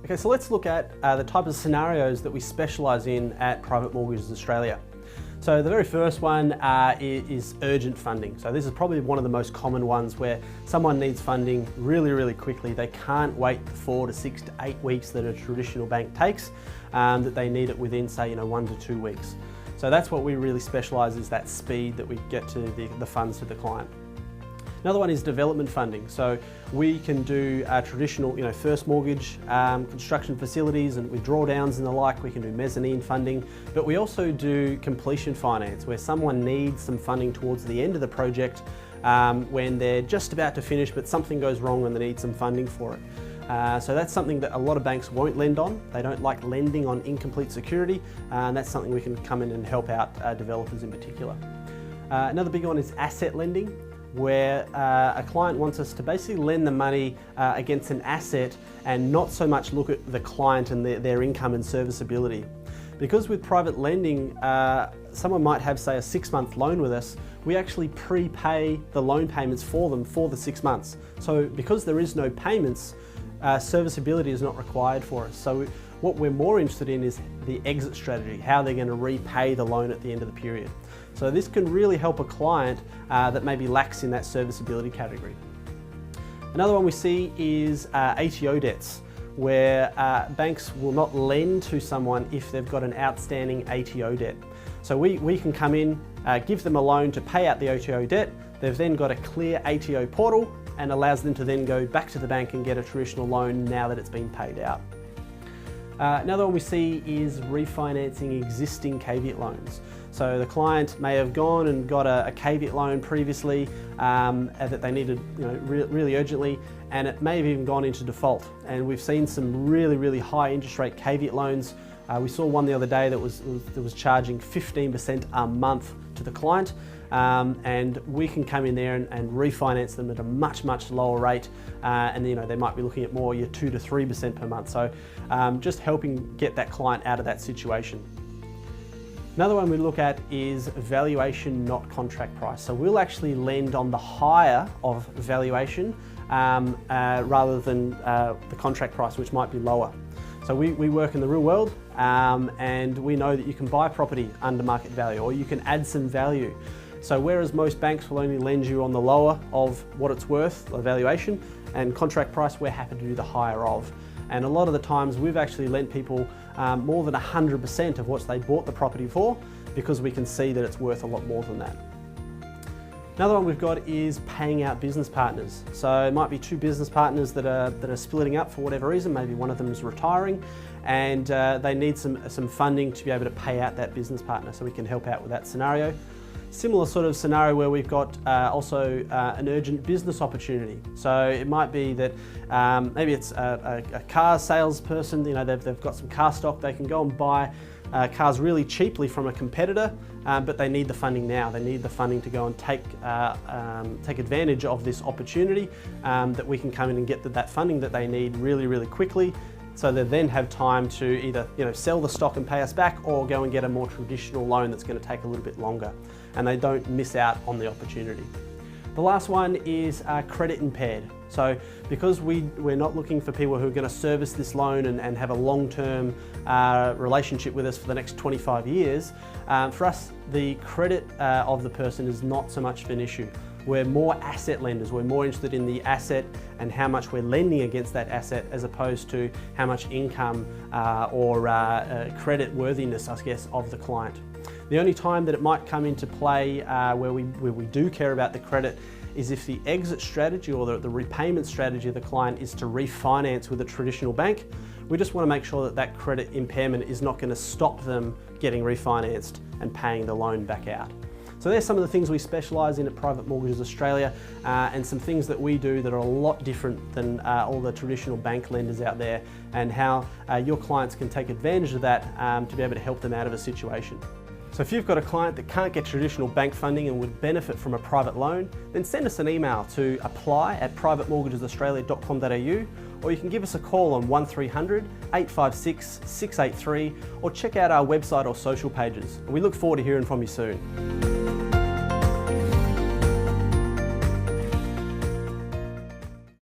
Okay, so let's look at the type of scenarios that we specialise in at Private Mortgages Australia. So the very first one is urgent funding. So this is probably one of the most common ones where someone needs funding really quickly. They can't wait the 4 to 6 to 8 weeks that a traditional bank takes, that they need it within, say, 1 to 2 weeks. So that's what we really specialise, is that speed that we get to the funds to the client. Another one is development funding. So we can do traditional, first mortgage, construction facilities and with drawdowns and the like. We can do mezzanine funding, but we also do completion finance, where someone needs some funding towards the end of the project when they're just about to finish, but something goes wrong and they need some funding for it. So that's something that a lot of banks won't lend on. They don't like lending on incomplete security, and that's something we can come in and help out developers in particular. Another big one is asset lending, where a client wants us to basically lend the money against an asset and not so much look at the client and their income and serviceability. Because with private lending, someone might have, say, a 6-month loan with us, we actually prepay the loan payments for them for the 6 months. So because there is no payments, serviceability is not required for us. So what we're more interested in is the exit strategy, how they're going to repay the loan at the end of the period. So this can really help a client that maybe lacks in that serviceability category. Another one we see is ATO debts, where banks will not lend to someone if they've got an outstanding ATO debt. So we can come in, give them a loan to pay out the ATO debt. They've then got a clear ATO portal and allows them to then go back to the bank and get a traditional loan now that it's been paid out. Another one we see is refinancing existing KV8 loans. So the client may have gone and got a KV8 loan previously that they needed really urgently, and it may have even gone into default. And we've seen some really high interest rate KV8 loans. We saw one the other day that was charging 15% a month to the client, and we can come in there and refinance them at a much lower rate, and they might be looking at more, 2 to 3% per month. So just helping get that client out of that situation. Another one we look at is valuation, not contract price. So we'll actually lend on the higher of valuation rather than the contract price, which might be lower. So we work in the real world, and we know that you can buy property under market value, or you can add some value. So whereas most banks will only lend you on the lower of what it's worth, the valuation, and contract price, we're happy to do the higher of. And a lot of the times we've actually lent people more than 100% of what they bought the property for, because we can see that it's worth a lot more than that. Another one we've got is paying out business partners. So it might be 2 business partners that are splitting up for whatever reason. Maybe one of them is retiring, and they need some funding to be able to pay out that business partner. So we can help out with that scenario. Similar sort of scenario where we've got also an urgent business opportunity. So it might be that maybe it's a car salesperson, they've got some car stock, they can go and buy cars really cheaply from a competitor, but they need the funding now. They need the funding to go and take advantage of this opportunity, that we can come in and get that funding that they need really quickly. So they then have time to either sell the stock and pay us back, or go and get a more traditional loan that's going to take a little bit longer, and they don't miss out on the opportunity. The last one is credit impaired. So because we're not looking for people who are going to service this loan and have a long-term relationship with us for the next 25 years, for us the credit of the person is not so much of an issue. We're more asset lenders. We're more interested in the asset and how much we're lending against that asset, as opposed to how much income or credit worthiness, I guess, of the client. The only time that it might come into play where we do care about the credit is if the exit strategy or the repayment strategy of the client is to refinance with a traditional bank. We just want to make sure that that credit impairment is not going to stop them getting refinanced and paying the loan back out. So there's some of the things we specialise in at Private Mortgages Australia, and some things that we do that are a lot different than all the traditional bank lenders out there, and how your clients can take advantage of that to be able to help them out of a situation. So if you've got a client that can't get traditional bank funding and would benefit from a private loan, then send us an email to apply@privatemortgagesaustralia.com.au, or you can give us a call on 1300 856 683, or check out our website or social pages. We look forward to hearing from you soon.